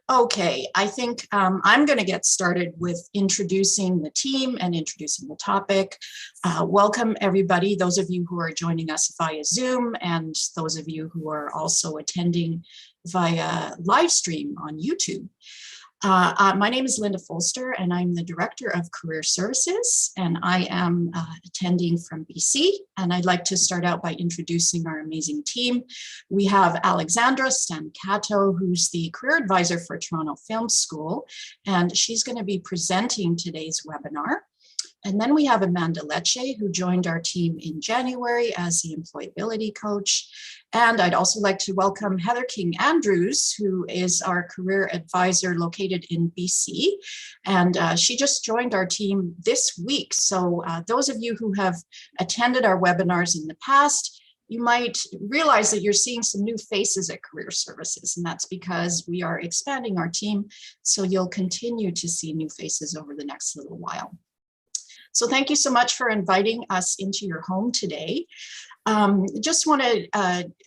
Okay, I think I'm going to get started with introducing the team and introducing the topic. Welcome everybody, those of you who are joining us via Zoom and those of you who are also attending via live stream on YouTube. My name is Linda Folster and I'm the Director of Career Services, and I am attending from BC, and I'd like to start out by introducing our amazing team. We have Alexandra Stancato, who's the Career Advisor for Toronto Film School, and she's going to be presenting today's webinar. And then we have Amanda Lecce, who joined our team in January as the employability coach. And I'd also like to welcome Heather King-Andrews, who is our career advisor located in BC. And she just joined our team this week. So those of you who have attended our webinars in the past, you might realize that you're seeing some new faces at Career Services, and that's because we are expanding our team. So you'll continue to see new faces over the next little while. So thank you so much for inviting us into your home today. Just want to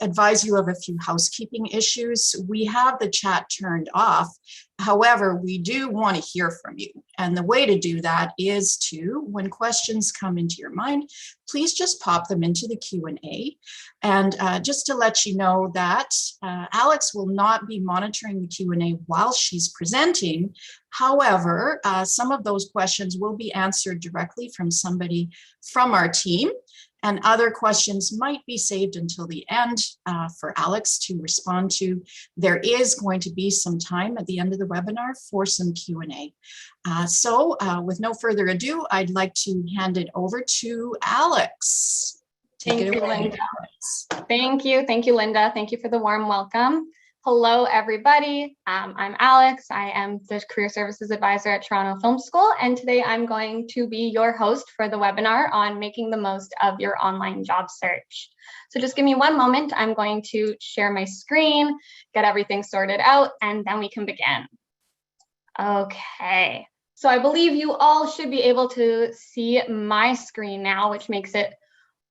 advise you of a few housekeeping issues. We have the chat turned off. However, we do want to hear from you. And the way to do that is to, when questions come into your mind, please just pop them into the Q&A. And just to let you know that Alex will not be monitoring the Q&A while she's presenting. However, some of those questions will be answered directly from somebody from our team, and other questions might be saved until the end for Alex to respond to. There is going to be some time at the end of the webinar for some Q&A. So with no further ado, I'd like to hand it over to Alex. Thank you, Linda. Thank you, Linda. Thank you for the warm welcome. Hello, everybody. I'm Alex. I am the Career Services Advisor at Toronto Film School, and today I'm going to be your host for the webinar on making the most of your online job search. So just give me one moment. I'm going to share my screen, get everything sorted out, and then we can begin. Okay, so I believe you all should be able to see my screen now, which makes it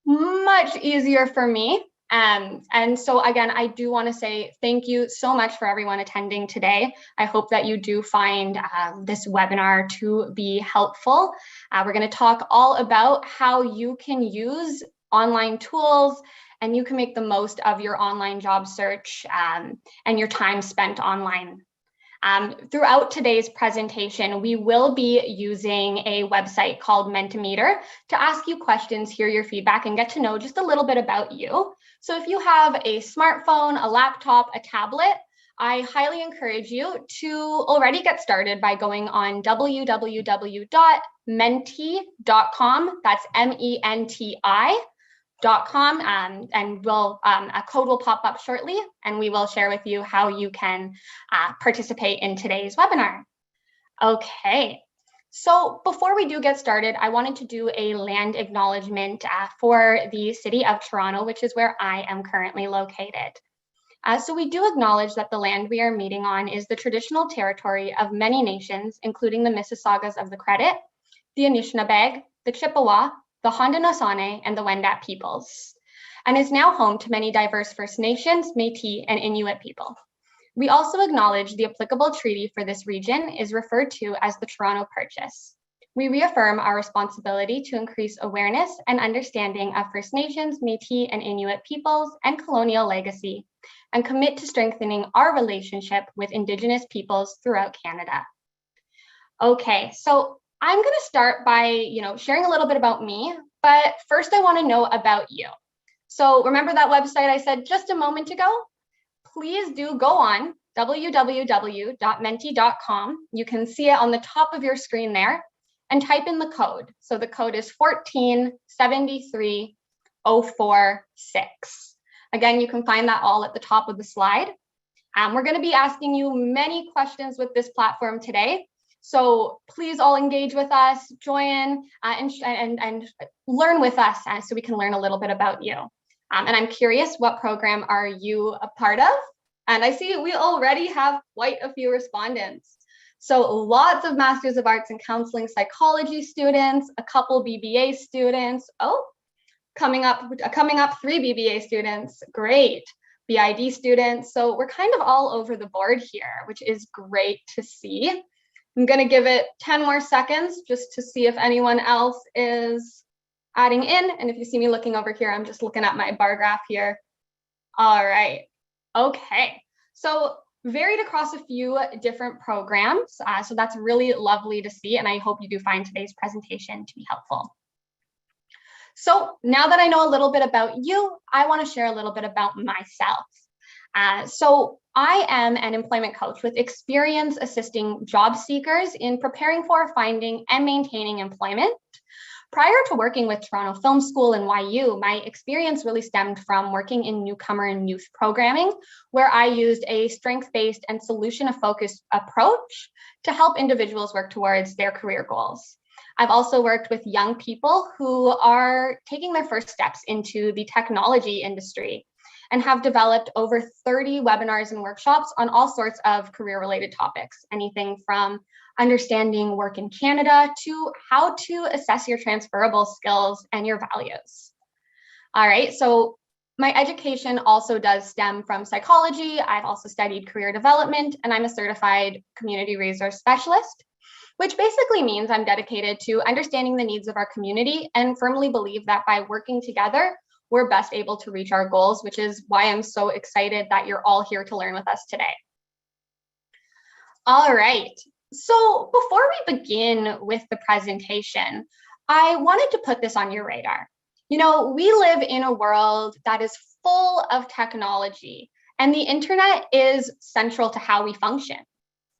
much easier for me. And so again, I do want to say thank you so much for everyone attending today. I hope that you do find this webinar to be helpful. We're going to talk all about how you can use online tools and you can make the most of your online job search and your time spent online. Throughout today's presentation, we will be using a website called Mentimeter to ask you questions, hear your feedback, and get to know just a little bit about you. So if you have a smartphone, a laptop, a tablet, I highly encourage you to already get started by going on www.menti.com. That's MENTI.com, and a code will pop up shortly, and we will share with you how you can participate in today's webinar. Okay, so before we do get started, I wanted to do a land acknowledgement for the city of Toronto, which is where I am currently located. So we do acknowledge that the land we are meeting on is the traditional territory of many nations, including the Mississaugas of the Credit, the Anishinaabe, the Chippewa, the Haudenosaunee, and the Wendat peoples, and is now home to many diverse First Nations, Métis, and Inuit people. We also acknowledge the applicable treaty for this region is referred to as the Toronto Purchase. We reaffirm our responsibility to increase awareness and understanding of First Nations, Métis, and Inuit peoples and colonial legacy, and commit to strengthening our relationship with Indigenous peoples throughout Canada. Okay, so I'm going to start by, sharing a little bit about me, but first I want to know about you. So remember that website I said just a moment ago? Please do go on www.menti.com. You can see it on the top of your screen there, and type in the code. So the code is 1473046. Again, you can find that all at the top of the slide. We're going to be asking you many questions with this platform today. So please all engage with us, join and learn with us so we can learn a little bit about you. And I'm curious, what program are you a part of? And I see we already have quite a few respondents. So lots of Masters of Arts in Counseling Psychology students, a couple BBA students. Oh, coming up 3 BBA students, great. BID students. So we're kind of all over the board here, which is great to see. I'm going to give it 10 more seconds just to see if anyone else is adding in. And if you see me looking over here, I'm just looking at my bar graph here. All right. Okay. So varied across a few different programs. So that's really lovely to see. And I hope you do find today's presentation to be helpful. So now that I know a little bit about you, I want to share a little bit about myself. So I am an employment coach with experience assisting job seekers in preparing for, finding, and maintaining employment. Prior to working with Toronto Film School and YU, my experience really stemmed from working in newcomer and youth programming, where I used a strength-based and solution-focused approach to help individuals work towards their career goals. I've also worked with young people who are taking their first steps into the technology industry and have developed over 30 webinars and workshops on all sorts of career-related topics, anything from understanding work in Canada to how to assess your transferable skills and your values. All right, so my education also does stem from psychology. I've also studied career development, and I'm a certified community resource specialist, which basically means I'm dedicated to understanding the needs of our community and firmly believe that by working together, we're best able to reach our goals, which is why I'm so excited that you're all here to learn with us today. All right, so before we begin with the presentation, I wanted to put this on your radar. You know, we live in a world that is full of technology, and the internet is central to how we function.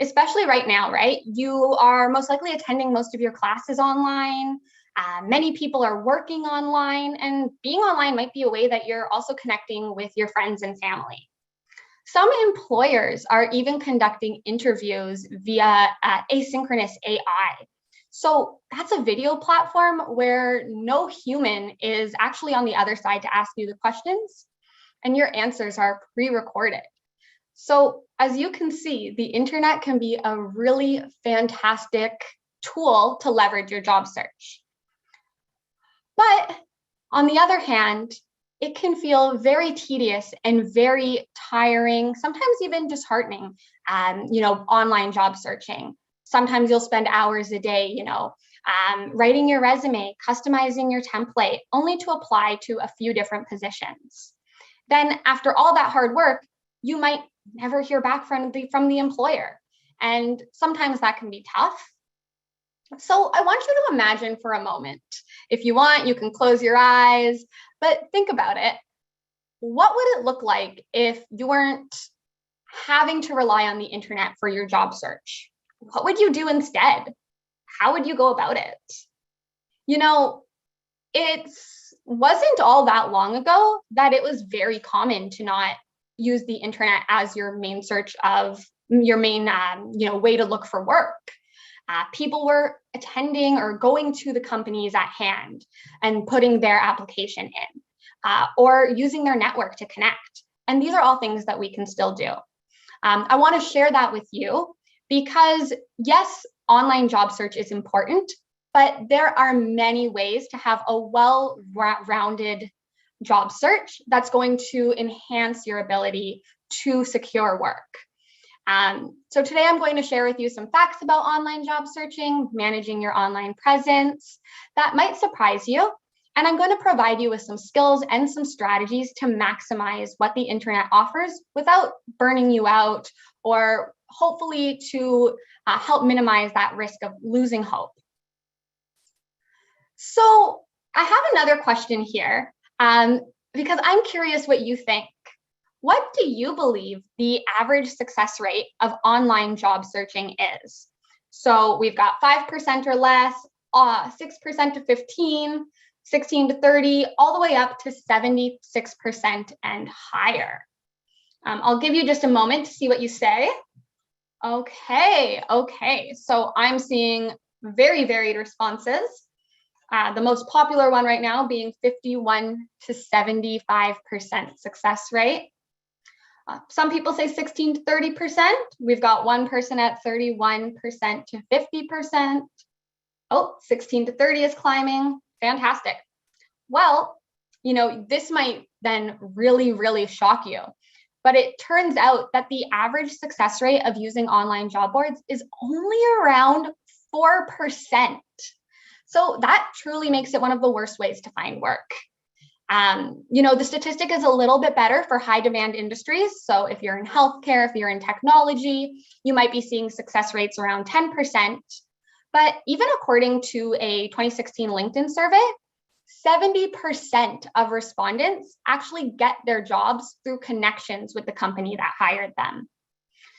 Especially right now, right? You are most likely attending most of your classes online. Many people are working online, and being online might be a way that you're also connecting with your friends and family. Some employers are even conducting interviews via asynchronous AI. So that's a video platform where no human is actually on the other side to ask you the questions, and your answers are pre-recorded. So as you can see, the internet can be a really fantastic tool to leverage your job search. But on the other hand, it can feel very tedious and very tiring, sometimes even disheartening, online job searching. Sometimes you'll spend hours a day, writing your resume, customizing your template, only to apply to a few different positions. Then after all that hard work, you might never hear back from the employer. And sometimes that can be tough. So I want you to imagine for a moment. If you want, you can close your eyes, but think about it. What would it look like if you weren't having to rely on the internet for your job search? What would you do instead? How would you go about it? It wasn't all that long ago that it was very common to not use the internet as your main search of your main, way to look for work. People were attending or going to the companies at hand and putting their application in, or using their network to connect. And these are all things that we can still do. I want to share that with you because yes, online job search is important, but there are many ways to have a well-rounded job search that's going to enhance your ability to secure work. So today I'm going to share with you some facts about online job searching, managing your online presence that might surprise you. And I'm going to provide you with some skills and some strategies to maximize what the internet offers without burning you out, or hopefully to help minimize that risk of losing hope. So I have another question here because I'm curious what you think. What do you believe the average success rate of online job searching is? So we've got 5% or less, 6% to 15, 16 to 30, all the way up to 76% and higher. I'll give you just a moment to see what you say. Okay. So I'm seeing very varied responses. The most popular one right now being 51 to 75% success rate. Some people say 16 to 30%. We've got one person at 31% to 50%. Oh, 16 to 30 is climbing. Fantastic. Well, this might then really, really shock you but it turns out that the average success rate of using online job boards is only around 4%. So that truly makes it one of the worst ways to find work. The statistic is a little bit better for high demand industries. So if you're in healthcare, if you're in technology, you might be seeing success rates around 10%. But even according to a 2016 LinkedIn survey, 70% of respondents actually get their jobs through connections with the company that hired them.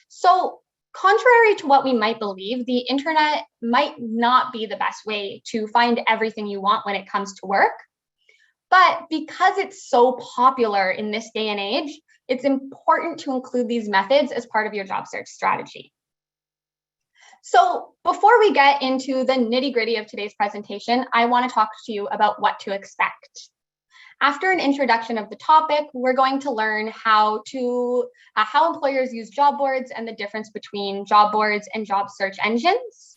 So contrary to what we might believe, the internet might not be the best way to find everything you want when it comes to work. But because it's so popular in this day and age, it's important to include these methods as part of your job search strategy. So before we get into the nitty-gritty of today's presentation, I want to talk to you about what to expect. After an introduction of the topic, we're going to learn how employers use job boards and the difference between job boards and job search engines.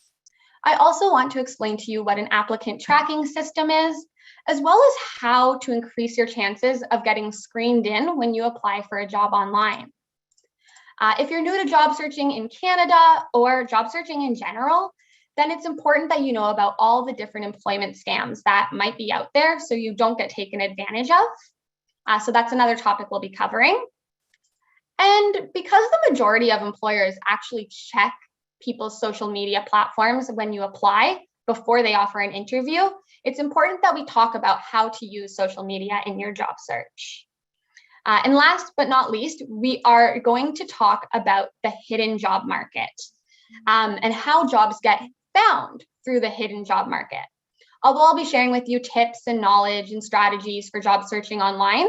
I also want to explain to you what an applicant tracking system is, as well as how to increase your chances of getting screened in when you apply for a job online. If you're new to job searching in Canada or job searching in general, then it's important that you know about all the different employment scams that might be out there so you don't get taken advantage of. So that's another topic we'll be covering. And because the majority of employers actually check people's social media platforms when you apply before they offer an interview, it's important that we talk about how to use social media in your job search. And last but not least, we are going to talk about the hidden job market and how jobs get found through the hidden job market. Although I'll be sharing with you tips and knowledge and strategies for job searching online,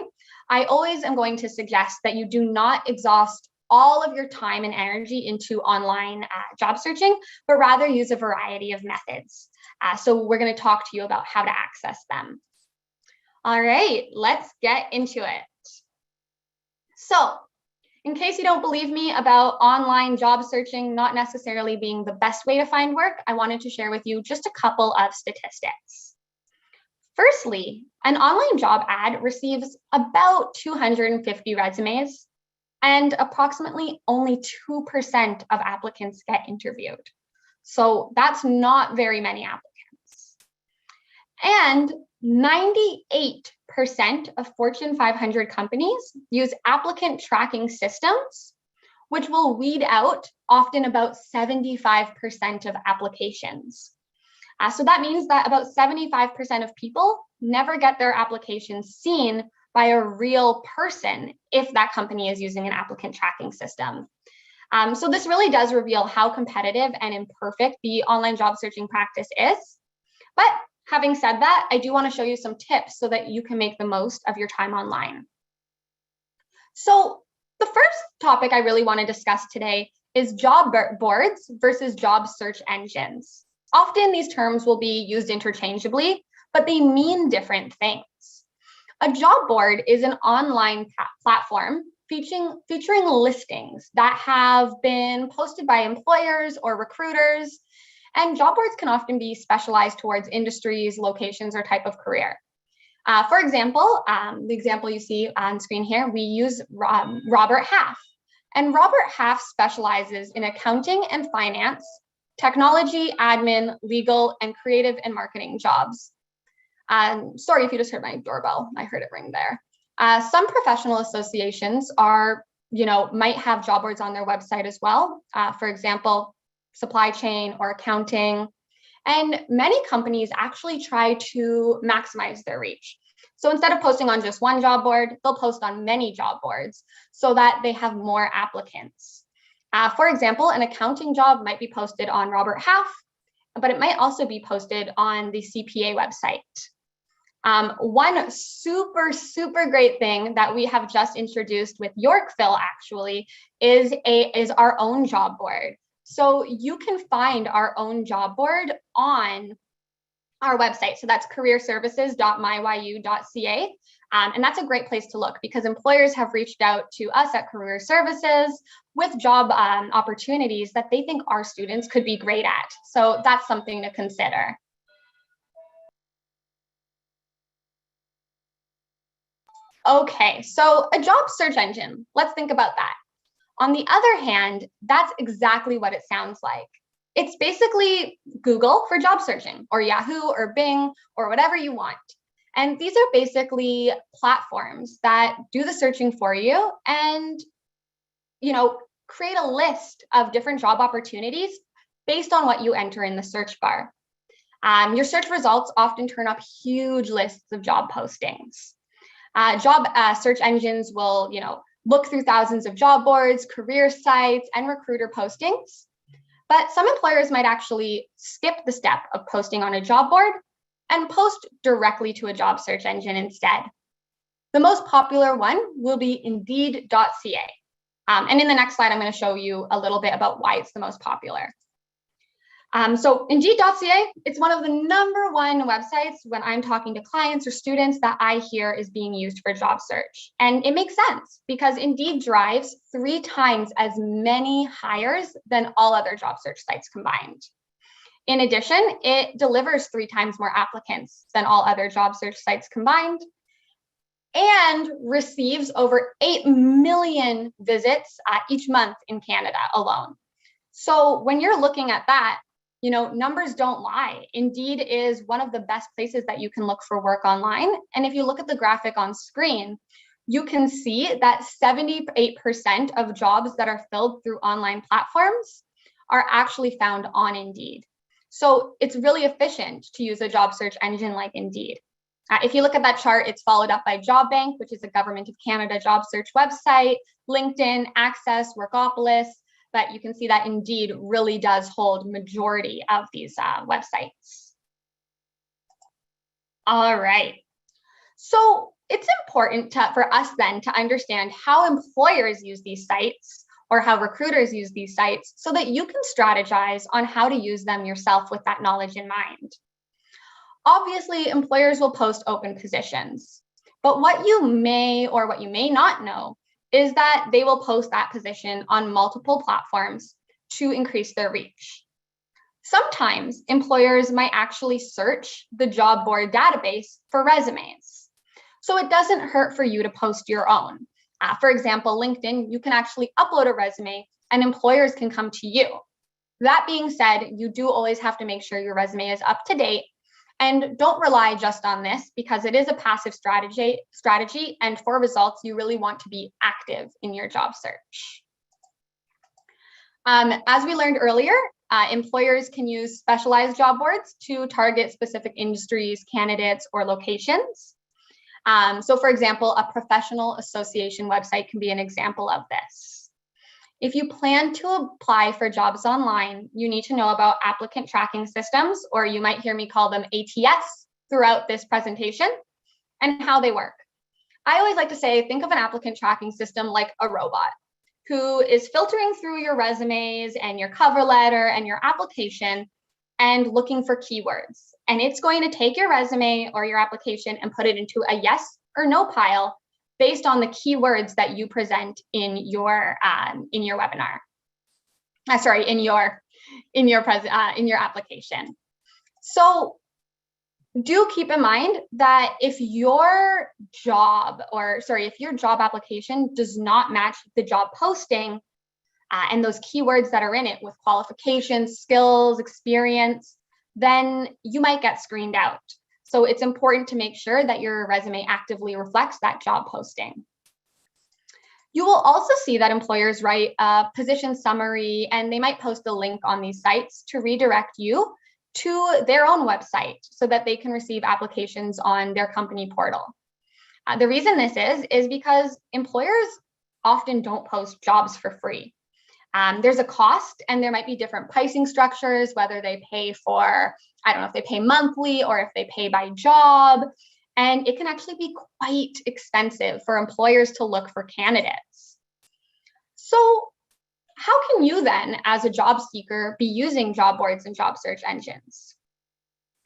I always am going to suggest that you do not exhaust all of your time and energy into online job searching, but rather use a variety of methods. So we're going to talk to you about how to access them. All right, let's get into it. So, in case you don't believe me about online job searching not necessarily being the best way to find work, I wanted to share with you just a couple of statistics. Firstly, an online job ad receives about 250 resumes, and approximately only 2% of applicants get interviewed. So that's not very many applicants. And 98% of Fortune 500 companies use applicant tracking systems, which will weed out often about 75% of applications. So that means that about 75% of people never get their applications seen by a real person if that company is using an applicant tracking system. So this really does reveal how competitive and imperfect the online job searching practice is. But having said that, I do want to show you some tips so that you can make the most of your time online. So the first topic I really want to discuss today is job boards versus job search engines. Often these terms will be used interchangeably, but they mean different things. A job board is an online platform featuring listings that have been posted by employers or recruiters. And job boards can often be specialized towards industries, locations, or type of career. For example, the example you see on screen here, we use Robert Half. And Robert Half specializes in accounting and finance, technology, admin, legal, and creative and marketing jobs. Sorry if you just heard my doorbell. I heard it ring there. Some professional associations might have job boards on their website as well. For example, supply chain or accounting. And many companies actually try to maximize their reach. So instead of posting on just one job board, they'll post on many job boards so that they have more applicants. For example, an accounting job might be posted on Robert Half, but it might also be posted on the CPA website. One super great thing that we have just introduced with Yorkville actually is our own job board. So you can find our own job board on our website. So that's careerservices.myu.ca. And that's a great place to look because employers have reached out to us at Career Services with job opportunities that they think our students could be great at. So that's something to consider. Okay, so a job search engine, let's think about that. On the other hand, that's exactly what it sounds like. It's basically Google for job searching, or Yahoo or Bing or whatever you want. And these are basically platforms that do the searching for you and, create a list of different job opportunities based on what you enter in the search bar. Your search results often turn up huge lists of job postings. Job search engines will, look through thousands of job boards, career sites, and recruiter postings. But some employers might actually skip the step of posting on a job board and post directly to a job search engine instead. The most popular one will be Indeed.ca. And in the next slide, I'm going to show you a little bit about why it's the most popular. So Indeed.ca, it's one of the #1 websites when I'm talking to clients or students that I hear is being used for job search. And it makes sense because Indeed drives 3 times as many hires than all other job search sites combined. In addition, it delivers 3 times more applicants than all other job search sites combined and receives over 8 million visits each month in Canada alone. So when you're looking at that, numbers don't lie. Indeed is one of the best places that you can look for work online. And if you look at the graphic on screen, you can see that 78% of jobs that are filled through online platforms are actually found on Indeed. So it's really efficient to use a job search engine like Indeed. If you look at that chart, it's followed up by Job Bank, which is a Government of Canada job search website, LinkedIn, Access, Workopolis. But you can see that Indeed really does hold majority of these websites. All right. So it's important for us then to understand how employers use these sites or how recruiters use these sites so that you can strategize on how to use them yourself with that knowledge in mind. Obviously, employers will post open positions, but what you may or what you may not know is that they will post that position on multiple platforms to increase their reach. Sometimes employers might actually search the job board database for resumes. So it doesn't hurt for you to post your own. For example, LinkedIn, you can actually upload a resume and employers can come to you. That being said, you do always have to make sure your resume is up to date. And don't rely just on this because it is a passive strategy, and for results, you really want to be active in your job search. As we learned earlier, employers can use specialized job boards to target specific industries, candidates, or locations. So for example, a professional association website can be an example of this. If you plan to apply for jobs online, you need to know about applicant tracking systems, or you might hear me call them ATS throughout this presentation, and how they work. I always like to say, think of an applicant tracking system like a robot who is filtering through your resumes and your cover letter and your application and looking for keywords. And it's going to take your resume or your application and put it into a yes or no pile based on the keywords that you present in your webinar. In your application. So do keep in mind that if your job application does not match the job posting and those keywords that are in it with qualifications, skills, experience, then you might get screened out. So it's important to make sure that your resume actively reflects that job posting. You will also see that employers write a position summary, and they might post a link on these sites to redirect you to their own website so that they can receive applications on their company portal. The reason this is because employers often don't post jobs for free. There's a cost, and there might be different pricing structures, whether they pay for, I don't know if they pay monthly or if they pay by job. And it can actually be quite expensive for employers to look for candidates. So how can you then, as a job seeker, be using job boards and job search engines?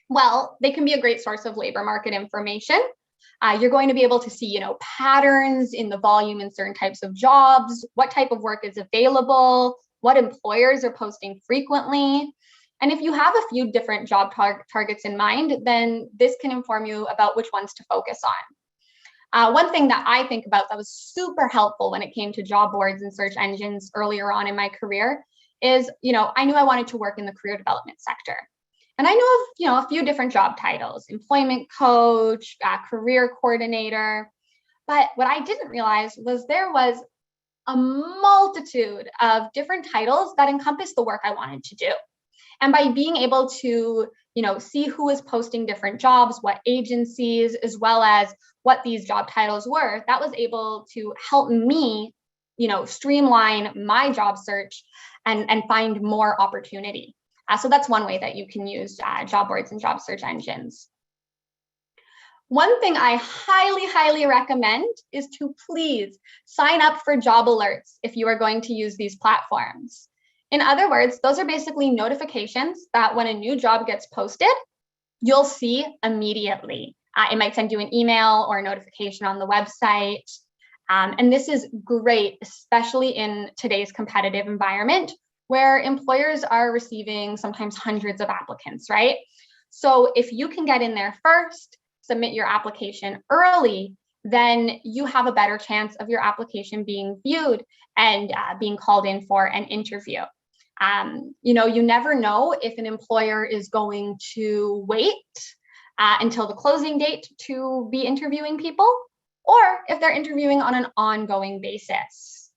Well, they can be a great source of labor market information. You're going to be able to see, patterns in the volume in certain types of jobs, what type of work is available, what employers are posting frequently. And if you have a few different job targets in mind, then this can inform you about which ones to focus One thing that I think about that was super helpful when it came to job boards and search engines earlier on in my career is, I knew I wanted to work in the career development sector. And I knew of, a few different job titles: employment coach, career coordinator. But what I didn't realize was there was a multitude of different titles that encompass the work I wanted to do. And by being able to, see who was posting different jobs, what agencies, as well as what these job titles were, that was able to help me, streamline my job search and find more opportunity. So that's one way that you can use job boards and job search engines. One thing I highly, highly recommend is to please sign up for job alerts if you are going to use these platforms. In other words, those are basically notifications that when a new job gets posted, you'll see immediately. It might send you an email or a notification on the website. And this is great, especially in today's competitive environment where employers are receiving sometimes hundreds of applicants, right? So if you can get in there first, submit your application early, then you have a better chance of your application being viewed and being called in for an interview. You never know if an employer is going to wait until the closing date to be interviewing people, or if they're interviewing on an ongoing basis.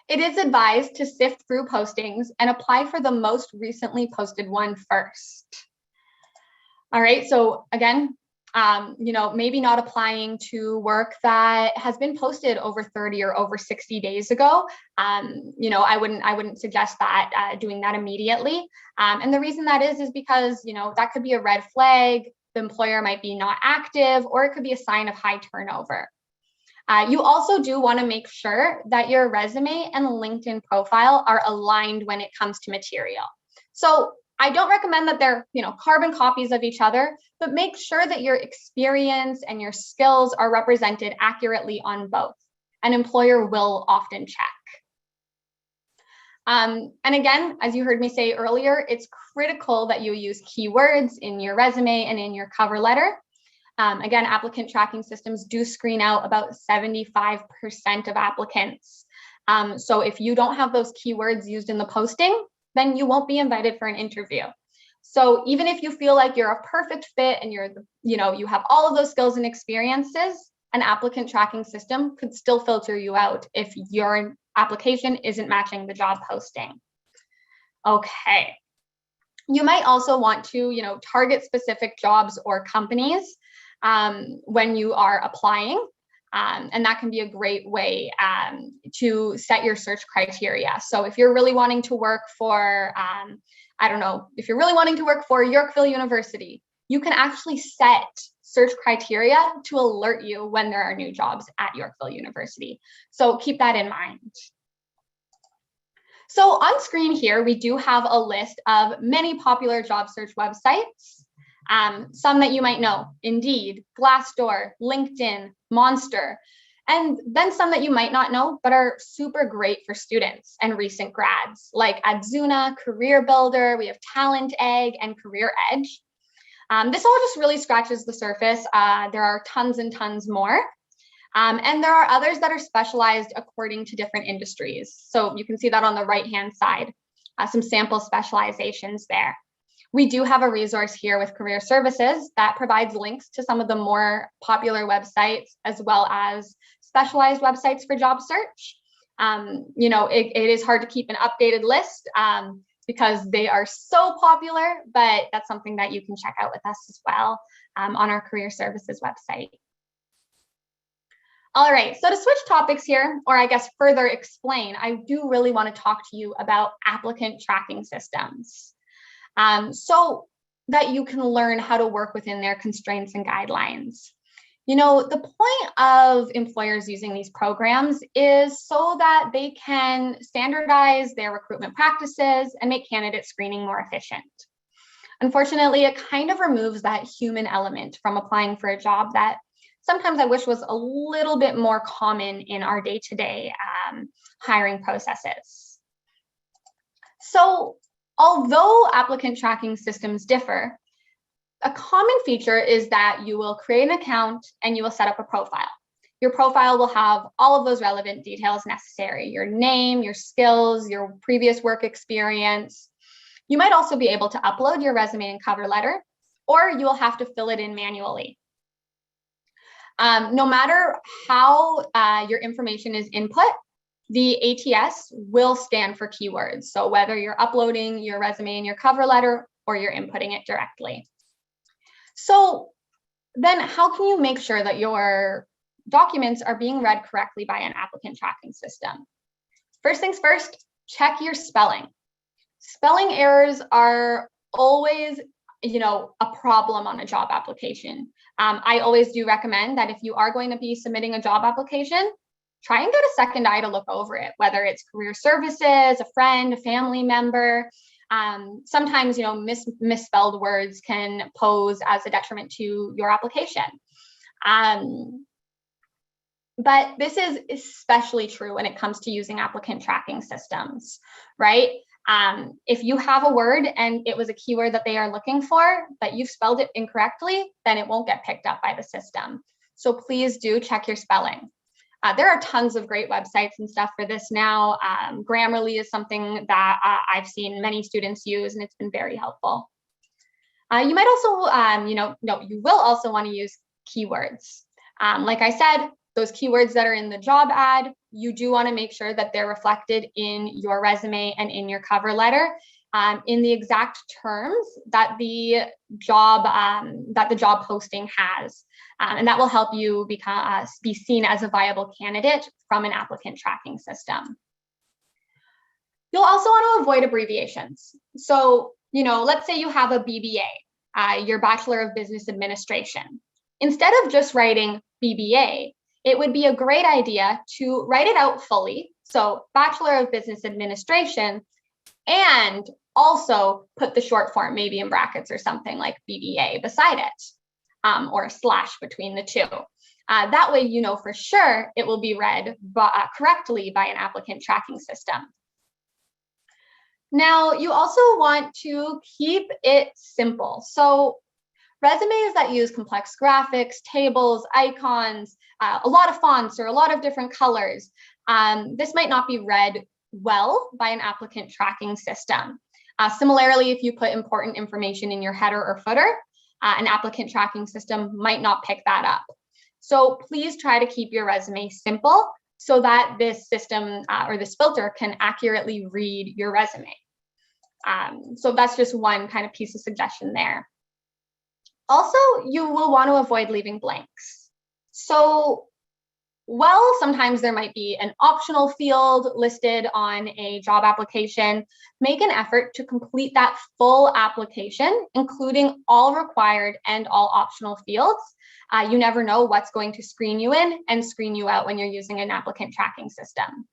It is advised to sift through postings and apply for the most recently posted one first. All right, so again, maybe not applying to work that has been posted over 30 or over 60 days ago. I wouldn't suggest that doing that immediately. And the reason that is because, that could be a red flag. The employer might be not active, or it could be a sign of high turnover. You also do want to make sure that your resume and LinkedIn profile are aligned when it comes to material. So I don't recommend that they're, carbon copies of each other, but make sure that your experience and your skills are represented accurately on both. An employer will often check. And again, as you heard me say earlier, it's critical that you use keywords in your resume and in your cover letter. Again, applicant tracking systems do screen out about 75% of applicants. So if you don't have those keywords used in the posting, then you won't be invited for an interview. So even if you feel like you're a perfect fit and you have all of those skills and experiences, an applicant tracking system could still filter you out if your application isn't matching the job posting. Okay. You might also want to, target specific jobs or companies when you are applying. And that can be a great way to set your search criteria. So if you're really wanting to work for, if you're really wanting to work for Yorkville University, you can actually set search criteria to alert you when there are new jobs at Yorkville University. So keep that in mind. So on screen here, we do have a list of many popular job search websites. Some that you might know: Indeed, Glassdoor, LinkedIn, Monster, and then some that you might not know, but are super great for students and recent grads, like Adzuna, Career Builder, we have Talent Egg, and Career Edge. This all just really scratches the surface. There are tons and tons more. And there are others that are specialized according to different industries. So you can see that on the right-hand side, some sample specializations there. We do have a resource here with Career Services that provides links to some of the more popular websites, as well as specialized websites for job search. It is hard to keep an updated list because they are so popular, but that's something that you can check out with us as well on our Career Services website. All right, so to switch topics here, or I guess further explain, I do really want to talk to you about applicant tracking systems. So that you can learn how to work within their constraints and guidelines. The point of employers using these programs is so that they can standardize their recruitment practices and make candidate screening more efficient. Unfortunately, it kind of removes that human element from applying for a job that sometimes I wish was a little bit more common in our day-to-day hiring processes. So, although applicant tracking systems differ, a common feature is that you will create an account and you will set up a profile. Your profile will have all of those relevant details necessary: your name, your skills, your previous work experience. You might also be able to upload your resume and cover letter, or you will have to fill it in manually. No matter how your information is input, the ATS will stand for keywords. So whether you're uploading your resume and your cover letter or you're inputting it directly. So then how can you make sure that your documents are being read correctly by an applicant tracking system? First things first, check your spelling. Spelling errors are always, a problem on a job application. I always do recommend that if you are going to be submitting a job application, try and get a second eye to look over it, whether it's career services, a friend, a family member. Sometimes, misspelled words can pose as a detriment to your application. But this is especially true when it comes to using applicant tracking systems, right? If you have a word and it was a keyword that they are looking for, but you've spelled it incorrectly, then it won't get picked up by the system. So please do check your spelling. There are tons of great websites and stuff for this now. Grammarly is something that I've seen many students use, and it's been very helpful. You might also, you will also want to use keywords. Like I said, those keywords that are in the job ad, you do want to make sure that they're reflected in your resume and in your cover letter in the exact terms that the job posting has. And that will help you be seen as a viable candidate from an applicant tracking system. You'll also want to avoid abbreviations. So, let's say you have a BBA, your Bachelor of Business Administration. Instead of just writing BBA, it would be a great idea to write it out fully. So Bachelor of Business Administration, and also put the short form, maybe in brackets or something like BBA beside it, or a slash between the two. That way, for sure it will be read correctly by an applicant tracking system. Now, you also want to keep it simple. So resumes that use complex graphics, tables, icons, a lot of fonts or a lot of different colors, this might not be read well by an applicant tracking system. Similarly, if you put important information in your header or footer, an applicant tracking system might not pick that up. So please try to keep your resume simple so that this system or this filter can accurately read your resume. So that's just one kind of piece of suggestion there. Also, you will want to avoid leaving blanks. So, while sometimes there might be an optional field listed on a job application, make an effort to complete that full application, including all required and all optional fields. You never know what's going to screen you in and screen you out when you're using an applicant tracking system.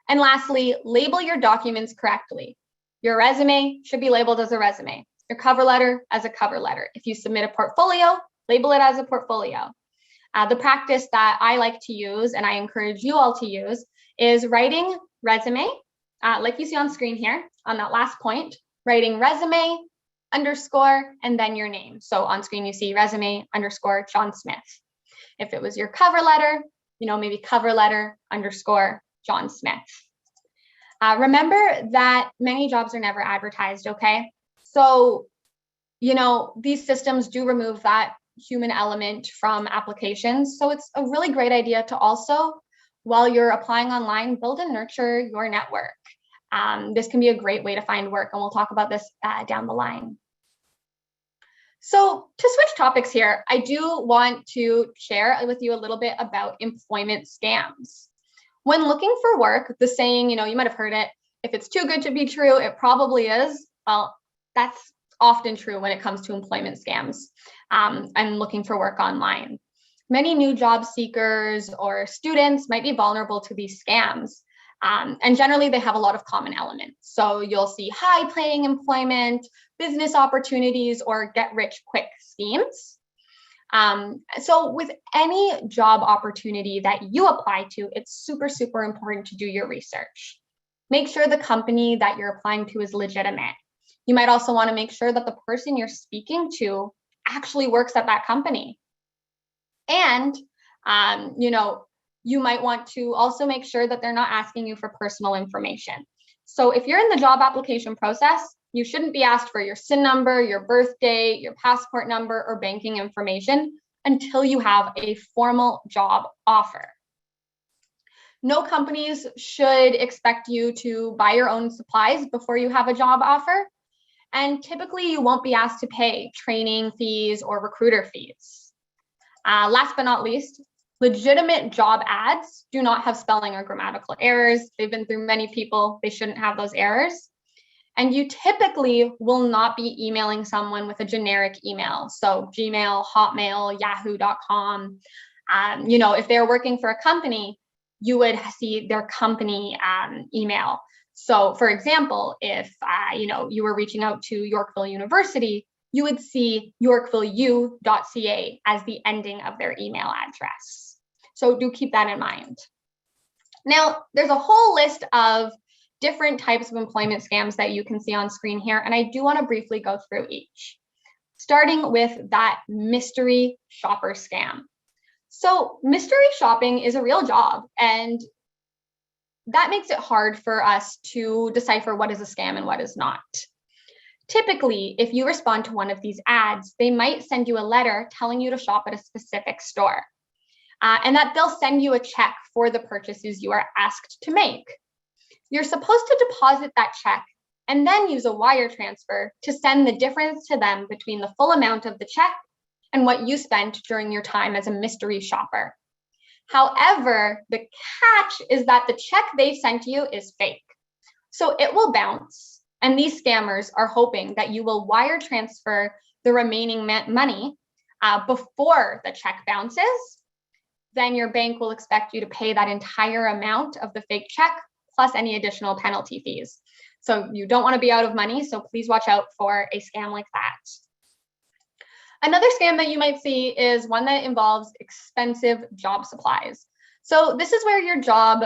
And lastly, label your documents correctly. Your resume should be labeled as a resume. Your cover letter as a cover letter. If you submit a portfolio, label it as a portfolio. The practice that I like to use, and I encourage you all to use, is writing resume, like you see on screen here, on that last point, writing resume underscore, and then your name. So on screen, you see resume underscore John Smith. If it was your cover letter, maybe cover letter underscore John Smith. Remember that many jobs are never advertised, okay? So, these systems do remove that human element from applications. So it's a really great idea to also, while you're applying online, build and nurture your network. This can be a great way to find work, and we'll talk about this down the line. So to switch topics here, I do want to share with you a little bit about employment scams. When looking for work, the saying, you might have heard it, if it's too good to be true, it probably is. Well, that's often true when it comes to employment scams and looking for work online. Many new job seekers or students might be vulnerable to these scams. And generally, they have a lot of common elements. So you'll see high-paying employment, business opportunities, or get-rich-quick schemes. So with any job opportunity that you apply to, it's super, super important to do your research. Make sure the company that you're applying to is legitimate. You might also want to make sure that the person you're speaking to actually works at that company. And, you might want to also make sure that they're not asking you for personal information. So if you're in the job application process, you shouldn't be asked for your SIN number, your birth date, your passport number, or banking information until you have a formal job offer. No companies should expect you to buy your own supplies before you have a job offer. And typically you won't be asked to pay training fees or recruiter fees. Last but not least, legitimate job ads do not have spelling or grammatical errors. They've been through many people. They shouldn't have those errors. And you typically will not be emailing someone with a generic email. So Gmail, Hotmail, Yahoo.com. If they're working for a company, you would see their company email. So for example, if you were reaching out to Yorkville University, you would see yorkvilleu.ca as the ending of their email address. So do keep that in mind. Now, there's a whole list of different types of employment scams that you can see on screen here, and I do want to briefly go through each, starting with that mystery shopper scam. So mystery shopping is a real job, and that makes it hard for us to decipher what is a scam and what is not. Typically, if you respond to one of these ads, they might send you a letter telling you to shop at a specific store, and that they'll send you a check for the purchases you are asked to make. You're supposed to deposit that check and then use a wire transfer to send the difference to them between the full amount of the check and what you spent during your time as a mystery shopper. However, the catch is that the check they've sent you is fake. So it will bounce, and these scammers are hoping that you will wire transfer the remaining money before the check bounces. Then your bank will expect you to pay that entire amount of the fake check plus any additional penalty fees. So you don't want to be out of money, so please watch out for a scam like that. Another scam that you might see is one that involves expensive job supplies. So this is where your job,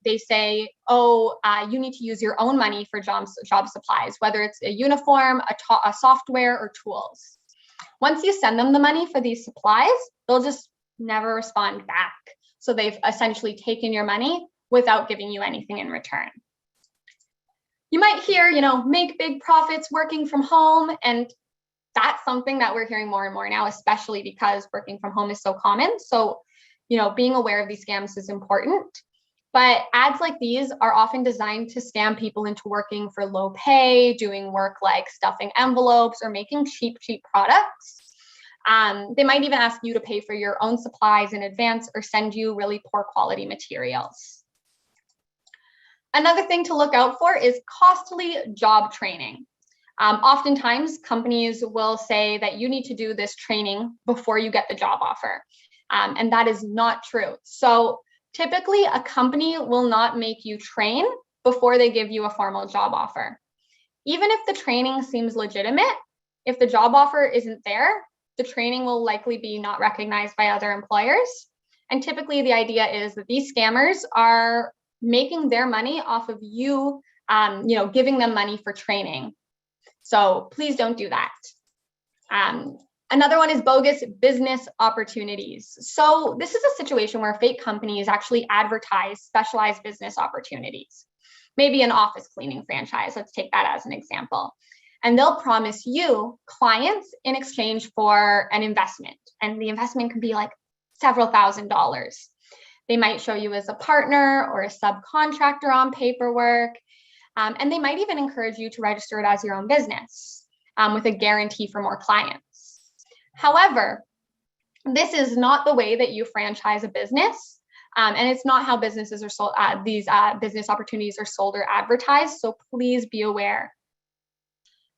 they say, you need to use your own money for job supplies, whether it's a uniform, a software, or tools. Once you send them the money for these supplies, they'll just never respond back. So they've essentially taken your money without giving you anything in return. You might hear, make big profits working from home, and that's something that we're hearing more and more now, especially because working from home is so common. So, being aware of these scams is important. But ads like these are often designed to scam people into working for low pay, doing work like stuffing envelopes or making cheap products. They might even ask you to pay for your own supplies in advance or send you really poor quality materials. Another thing to look out for is costly job training. Oftentimes, companies will say that you need to do this training before you get the job offer, and that is not true. So typically, a company will not make you train before they give you a formal job offer. Even if the training seems legitimate, if the job offer isn't there, the training will likely be not recognized by other employers. And typically, the idea is that these scammers are making their money off of you, giving them money for training. So please don't do that. Another one is bogus business opportunities. So this is a situation where fake companies actually advertise specialized business opportunities. Maybe an office cleaning franchise. Let's take that as an example. And they'll promise you clients in exchange for an investment. And the investment can be like several $1,000s. They might show you as a partner or a subcontractor on paperwork. And they might even encourage you to register it as your own business with a guarantee for more clients. However, this is not the way that you franchise a business. And it's not how businesses are sold. These business opportunities are sold or advertised. So please be aware.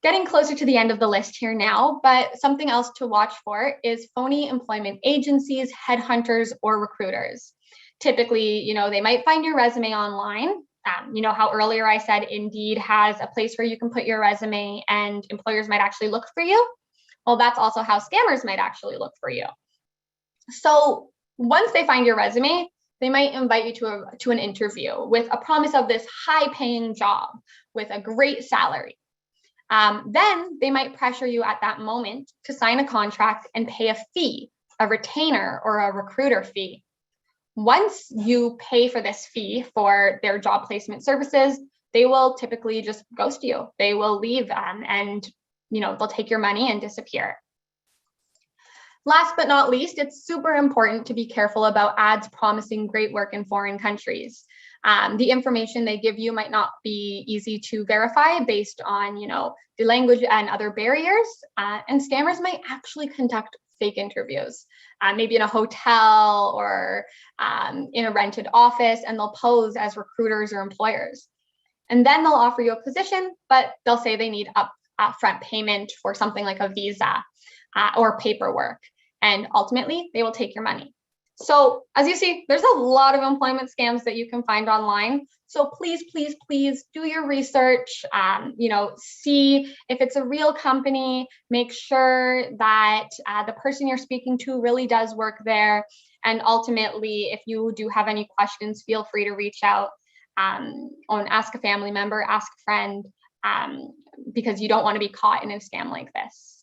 Getting closer to the end of the list here now, but something else to watch for is phony employment agencies, headhunters, or recruiters. Typically, they might find your resume online. How earlier I said Indeed has a place where you can put your resume and employers might actually look for you. Well, that's also how scammers might actually look for you. So once they find your resume, they might invite you to an interview with a promise of this high-paying job with a great salary. Then they might pressure you at that moment to sign a contract and pay a fee, a retainer or a recruiter fee. Once you pay for this fee for their job placement services, they will typically just ghost you. They will leave and they'll take your money and disappear. Last but not least, it's super important to be careful about ads promising great work in foreign countries. The information they give you might not be easy to verify based on, the language and other barriers. And scammers might actually conduct fake interviews, maybe in a hotel or in a rented office, and they'll pose as recruiters or employers. And then they'll offer you a position, but they'll say they need upfront payment for something like a visa or paperwork. And ultimately, they will take your money. So as you see, there's a lot of employment scams that you can find online. So please, please, please do your research, see if it's a real company, make sure that the person you're speaking to really does work there. And ultimately, if you do have any questions, feel free to reach out on Ask a Family Member, Ask a Friend, because you don't want to be caught in a scam like this.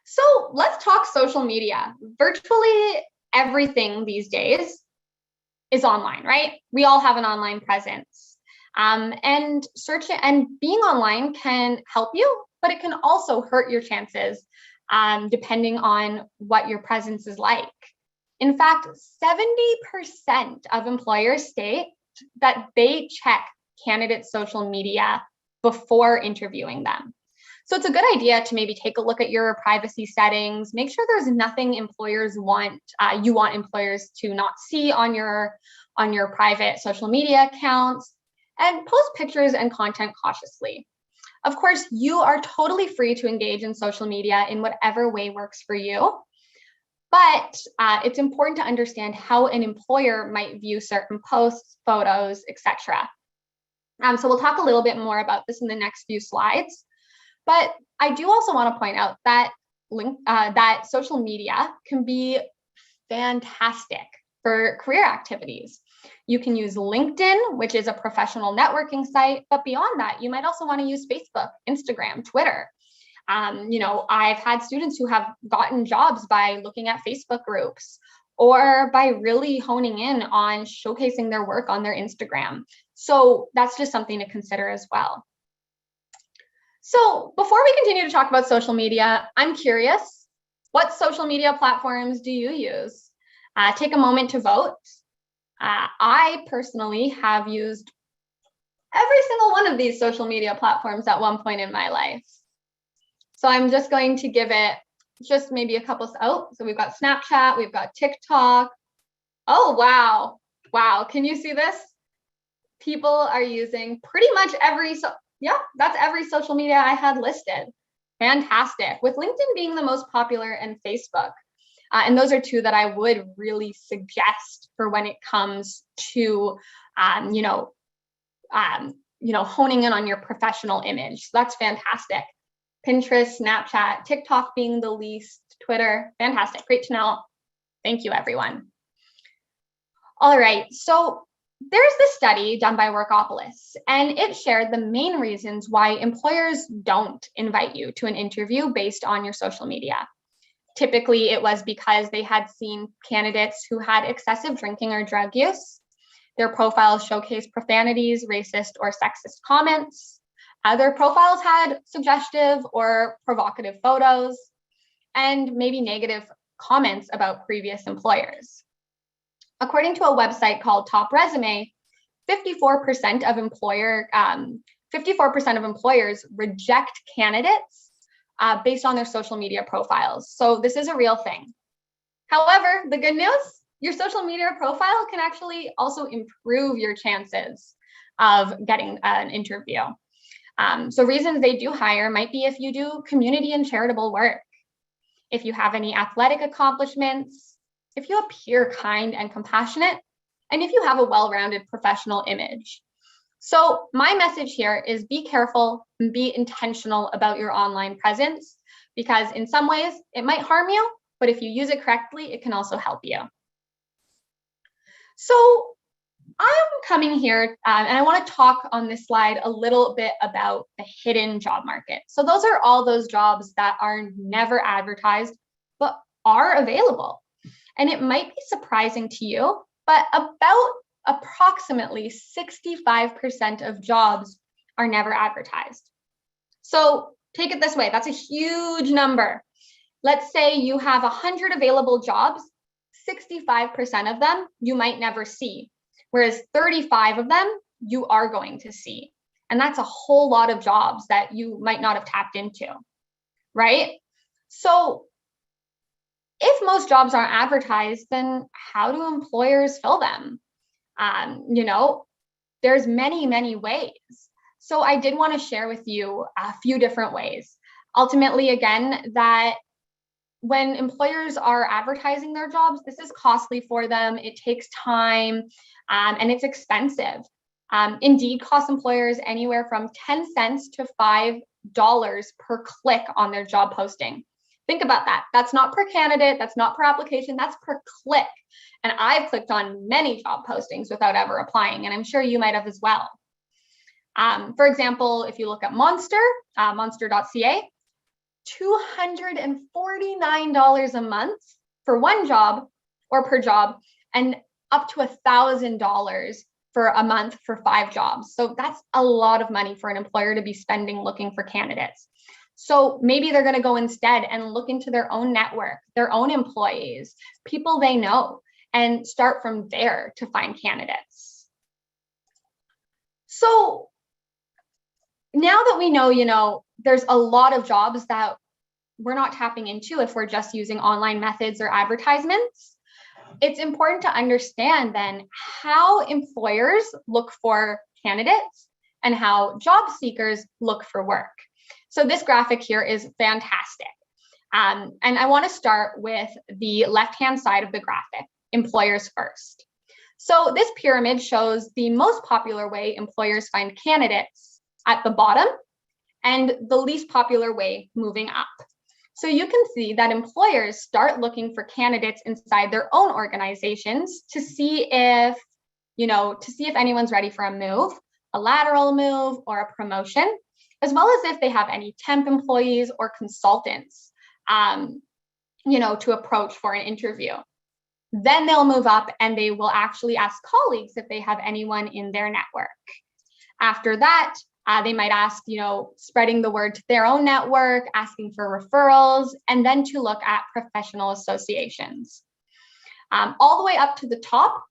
So let's talk social media. Virtually everything these days is online, right? We all have an online presence. And search and being online can help you, but it can also hurt your chances depending on what your presence is like. In fact, 70% of employers state that they check candidates' social media before interviewing them. So it's a good idea to maybe take a look at your privacy settings, make sure there's nothing employers want, you want employers to not see on your private social media accounts, and post pictures and content cautiously. Of course, you are totally free to engage in social media in whatever way works for you, but it's important to understand how an employer might view certain posts, photos, etc. So we'll talk a little bit more about this in the next few slides. But I do also want to point out that that social media can be fantastic for career activities. You can use LinkedIn, which is a professional networking site, but beyond that, you might also want to use Facebook, Instagram, Twitter. I've had students who have gotten jobs by looking at Facebook groups or by really honing in on showcasing their work on their Instagram. So that's just something to consider as well. So before we continue to talk about social media, I'm curious, what social media platforms do you use? Take a moment to vote. I personally have used every single one of these social media platforms at one point in my life. So I'm just going to give it just maybe a couple. So we've got Snapchat, we've got TikTok. Oh, wow. Wow. Can you see this? People are using pretty much that's every social media I had listed. Fantastic. With LinkedIn being the most popular and Facebook. And those are two that I would really suggest for when it comes to, honing in on your professional image. So that's fantastic. Pinterest, Snapchat, TikTok being the least, Twitter, fantastic. Great to know. Thank you, everyone. All right, so there's this study done by Workopolis, and it shared the main reasons why employers don't invite you to an interview based on your social media. Typically, it was because they had seen candidates who had excessive drinking or drug use. Their profiles showcased profanities, racist or sexist comments. Their profiles had suggestive or provocative photos, and maybe negative comments about previous employers. According to a website called Top Resume, 54% of employers reject candidates based on their social media profiles. So this is a real thing. However, the good news, your social media profile can actually also improve your chances of getting an interview. So reasons they do hire might be if you do community and charitable work, if you have any athletic accomplishments, if you appear kind and compassionate, and if you have a well-rounded professional image. So my message here is be careful and be intentional about your online presence, because in some ways it might harm you, but if you use it correctly, it can also help you. So I'm coming here and I want to talk on this slide a little bit about the hidden job market. So those are all those jobs that are never advertised, but are available. And it might be surprising to you, but about approximately 65% of jobs are never advertised. So take it this way, that's a huge number. Let's say you have 100 available jobs, 65% of them you might never see, whereas 35 of them you are going to see. And that's a whole lot of jobs that you might not have tapped into, right? So if most jobs aren't advertised, then how do employers fill them? There's many ways. So I did want to share with you a few different ways. Ultimately, again, that when employers are advertising their jobs, this is costly for them. It takes time and it's expensive. Indeed costs employers anywhere from 10 cents to $5 per click on their job posting. Think about that. That's not per candidate. That's not per application. That's per click. And I've clicked on many job postings without ever applying, and I'm sure you might have as well. For example, if you look at Monster, monster.ca, $249 a month for one job or per job, and up to $1,000 for a month for 5 jobs. So that's a lot of money for an employer to be spending looking for candidates. So maybe they're going to go instead and look into their own network, their own employees, people they know, and start from there to find candidates. So now that we know, there's a lot of jobs that we're not tapping into if we're just using online methods or advertisements, it's important to understand then how employers look for candidates and how job seekers look for work. So this graphic here is fantastic. And I want to start with the left-hand side of the graphic, employers first. So this pyramid shows the most popular way employers find candidates at the bottom and the least popular way moving up. So you can see that employers start looking for candidates inside their own organizations to see if anyone's ready for a move, a lateral move, or a promotion, as well as if they have any temp employees or consultants, to approach for an interview. Then they'll move up and they will actually ask colleagues if they have anyone in their network. After that, they might ask, spreading the word to their own network, asking for referrals, and then to look at professional associations. All the way up to the top,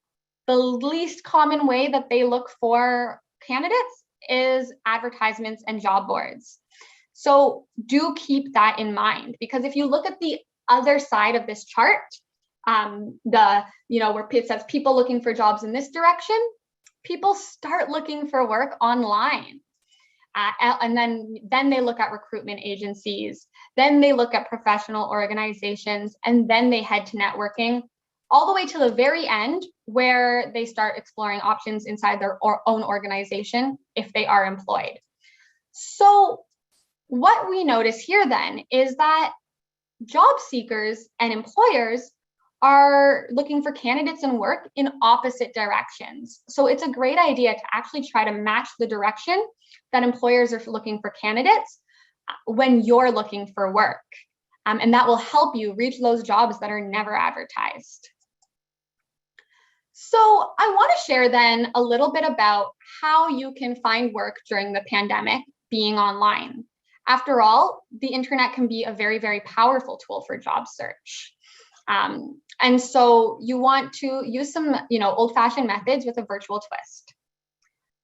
the least common way that they look for candidates is advertisements and job boards. So do keep that in mind, because if you look at the other side of this chart, where it says people looking for jobs in this direction, people start looking for work online. And then they look at recruitment agencies, then they look at professional organizations, and then they head to networking, all the way to the very end where they start exploring options inside their own organization if they are employed. So what we notice here then is that job seekers and employers are looking for candidates and work in opposite directions. So it's a great idea to actually try to match the direction that employers are looking for candidates when you're looking for work. And that will help you reach those jobs that are never advertised. So I want to share then a little bit about how you can find work during the pandemic being online. After all, the internet can be a very, very powerful tool for job search. And so you want to use some, old-fashioned methods with a virtual twist.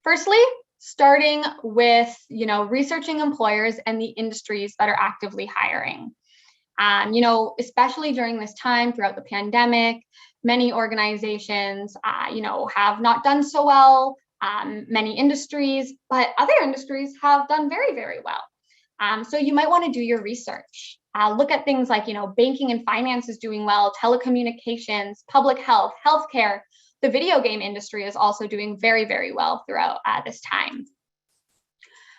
Firstly, starting with, researching employers and the industries that are actively hiring. Especially during this time throughout the pandemic, many organizations, have not done so well. Many industries, but other industries have done very, very well. So you might want to do your research. Look at things like, banking and finance is doing well, telecommunications, public health, healthcare. The video game industry is also doing very, very well throughout this time.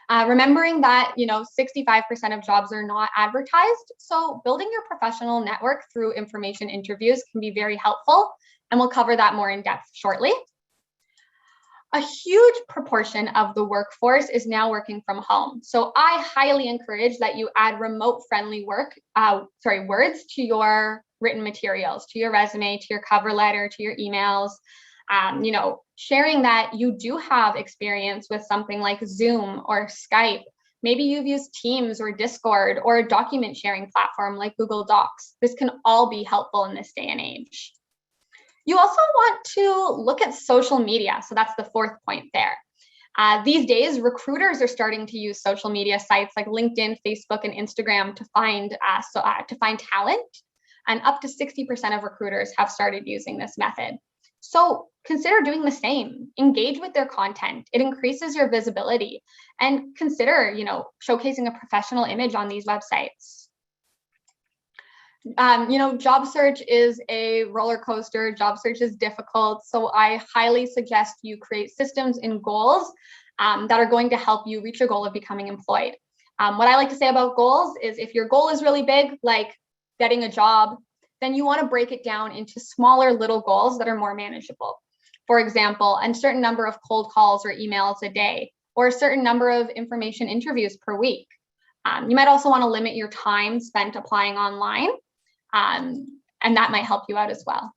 Remembering that, 65% of jobs are not advertised. So building your professional network through information interviews can be very helpful. And we'll cover that more in depth shortly. A huge proportion of the workforce is now working from home. So I highly encourage that you add remote-friendly words to your written materials, to your resume, to your cover letter, to your emails. Sharing that you do have experience with something like Zoom or Skype. Maybe you've used Teams or Discord or a document sharing platform like Google Docs. This can all be helpful in this day and age. You also want to look at social media. So that's the fourth point there. These days, recruiters are starting to use social media sites like LinkedIn, Facebook, and Instagram to find talent. And up to 60% of recruiters have started using this method. So consider doing the same. Engage with their content. It increases your visibility. And consider, showcasing a professional image on these websites. Job search is a roller coaster. Job search is difficult. So I highly suggest you create systems and goals that are going to help you reach your goal of becoming employed. What I like to say about goals is if your goal is really big, like getting a job, then you want to break it down into smaller little goals that are more manageable. For example, a certain number of cold calls or emails a day, or a certain number of information interviews per week. You might also want to limit your time spent applying online, and that might help you out as well.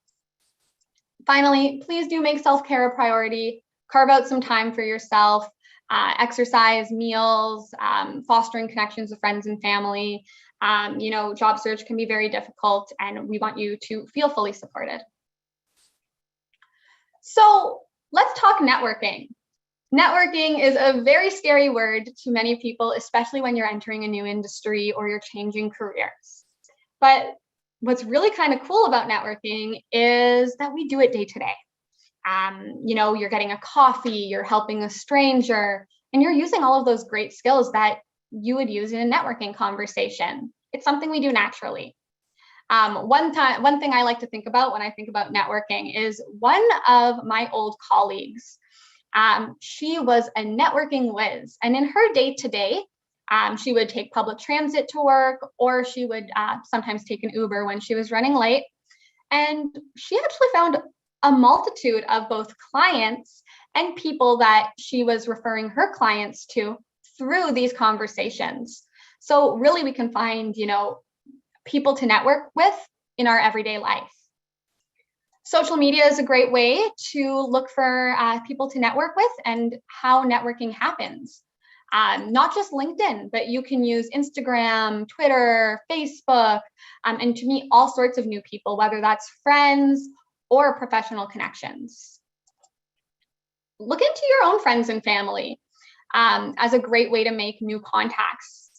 Finally, please do make self-care a priority. Carve out some time for yourself, exercise, meals, fostering connections with friends and family. Job search can be very difficult, and we want you to feel fully supported. So let's talk networking. Networking is a very scary word to many people, especially when you're entering a new industry or you're changing careers. But what's really kind of cool about networking is that we do it day to day. You're getting a coffee, you're helping a stranger, and you're using all of those great skills that you would use in a networking conversation. It's something we do naturally. One thing I like to think about when I think about networking is one of my old colleagues. She was a networking whiz, and in her day-to-day, she would take public transit to work, or she would sometimes take an Uber when she was running late. And she actually found a multitude of both clients and people that she was referring her clients to through these conversations. So really we can find, people to network with in our everyday life. Social media is a great way to look for people to network with and how networking happens. Not just LinkedIn, but you can use Instagram, Twitter, Facebook, and to meet all sorts of new people, whether that's friends or professional connections. Look into your own friends and family as a great way to make new contacts.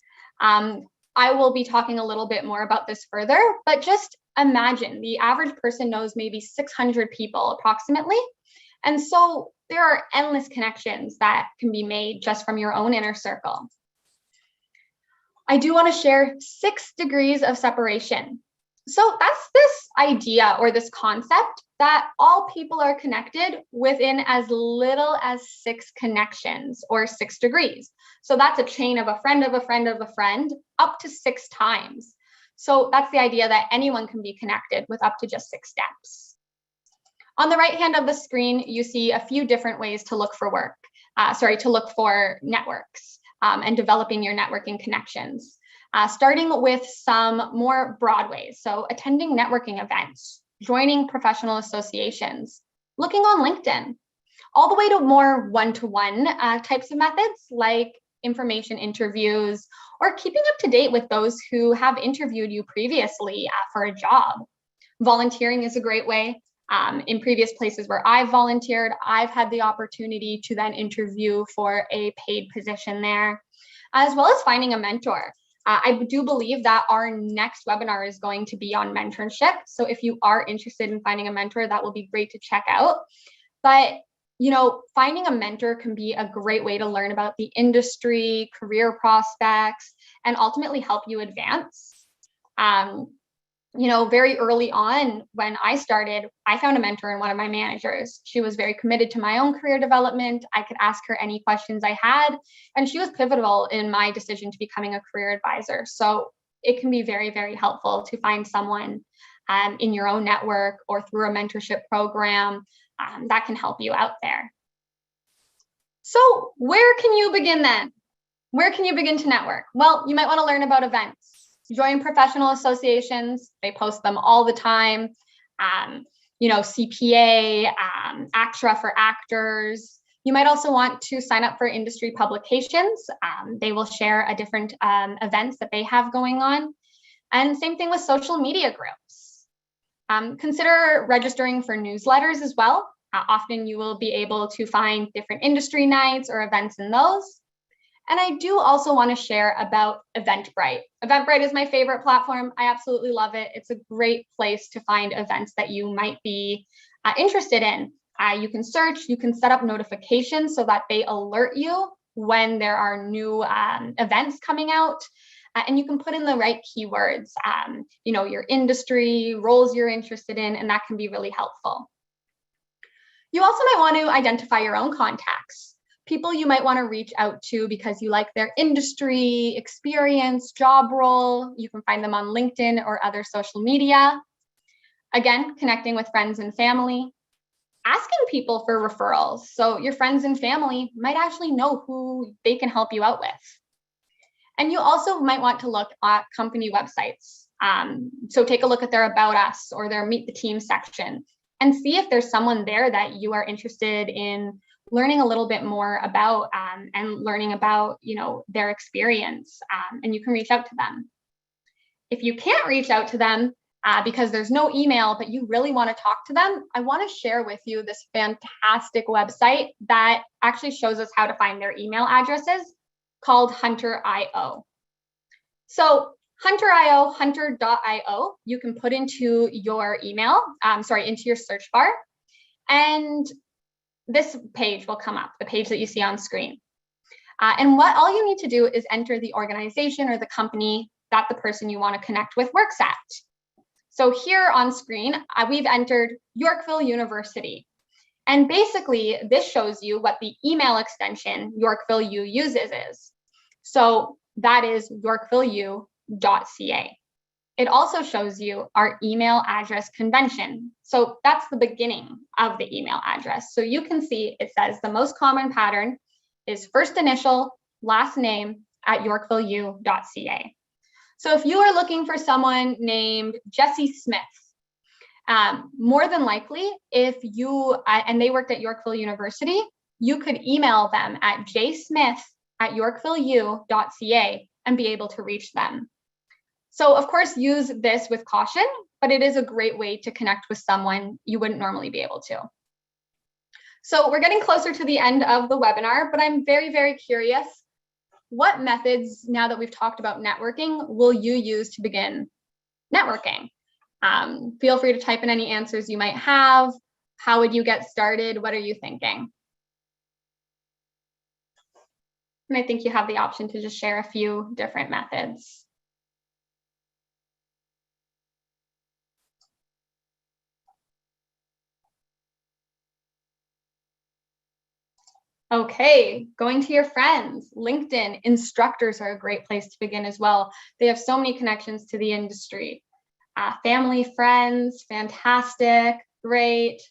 I will be talking a little bit more about this further, but just imagine the average person knows maybe 600 people approximately. And so there are endless connections that can be made just from your own inner circle. I do want to share 6 degrees of separation. So that's this idea or this concept that all people are connected within as little as 6 connections or 6 degrees. So that's a chain of a friend of a friend of a friend up to 6 times. So that's the idea that anyone can be connected with up to just 6 steps. On the right hand of the screen, you see a few different ways to look for networks and developing your networking connections. Starting with some more broad ways. So attending networking events, joining professional associations, looking on LinkedIn, all the way to more one-to-one types of methods like information interviews or keeping up to date with those who have interviewed you previously for a job. Volunteering is a great way. In previous places where I've volunteered, I've had the opportunity to then interview for a paid position there, as well as finding a mentor. I do believe that our next webinar is going to be on mentorship. So if you are interested in finding a mentor, that will be great to check out. But, finding a mentor can be a great way to learn about the industry, career prospects, and ultimately help you advance. Very early on when I started, I found a mentor in one of my managers. She was very committed to my own career development. I could ask her any questions I had, and she was pivotal in my decision to becoming a career advisor. So it can be very, very helpful to find someone in your own network or through a mentorship program that can help you out there. So where can you begin then? Where can you begin to network? Well, you might want to learn about events. Join professional associations. They post them all the time. CPA, ACTRA for actors. You might also want to sign up for industry publications. They will share different events that they have going on. And same thing with social media groups. Consider registering for newsletters as well. Often you will be able to find different industry nights or events in those. And I do also want to share about Eventbrite. Eventbrite is my favorite platform. I absolutely love it. It's a great place to find events that you might be interested in. You can search, you can set up notifications so that they alert you when there are new events coming out. And you can put in the right keywords, your industry, roles you're interested in, and that can be really helpful. You also might want to identify your own contacts, people you might want to reach out to because you like their industry, experience, job role. You can find them on LinkedIn or other social media. Again, connecting with friends and family. Asking people for referrals. So your friends and family might actually know who they can help you out with. And you also might want to look at company websites. So take a look at their About Us or their Meet the Team section and see if there's someone there that you are interested in learning a little bit more about and learning about, their experience, and you can reach out to them. If you can't reach out to them because there's no email, but you really want to talk to them, I want to share with you this fantastic website that actually shows us how to find their email addresses called Hunter.io. So Hunter.io, you can put into your email, into your search bar, and this page will come up, the page that you see on screen. And what all you need to do is enter the organization or the company that the person you want to connect with works at. So here on screen, we've entered Yorkville University. And basically, this shows you what the email extension Yorkville U uses is. So that is yorkvilleu.ca. It also shows you our email address convention. So that's the beginning of the email address. So you can see it says the most common pattern is first initial, last name at yorkvilleu.ca. So if you are looking for someone named Jesse Smith, more than likely, if you, and they worked at Yorkville University, you could email them at jsmith@yorkvilleu.ca and be able to reach them. So of course, use this with caution, but it is a great way to connect with someone you wouldn't normally be able to. So we're getting closer to the end of the webinar, but I'm very, very curious. What methods, now that we've talked about networking, will you use to begin networking? Feel free to type in any answers you might have. How would you get started? What are you thinking? And I think you have the option to just share a few different methods. Okay, going to your friends. LinkedIn instructors are a great place to begin as well. They have so many connections to the industry. Family, friends, fantastic, great.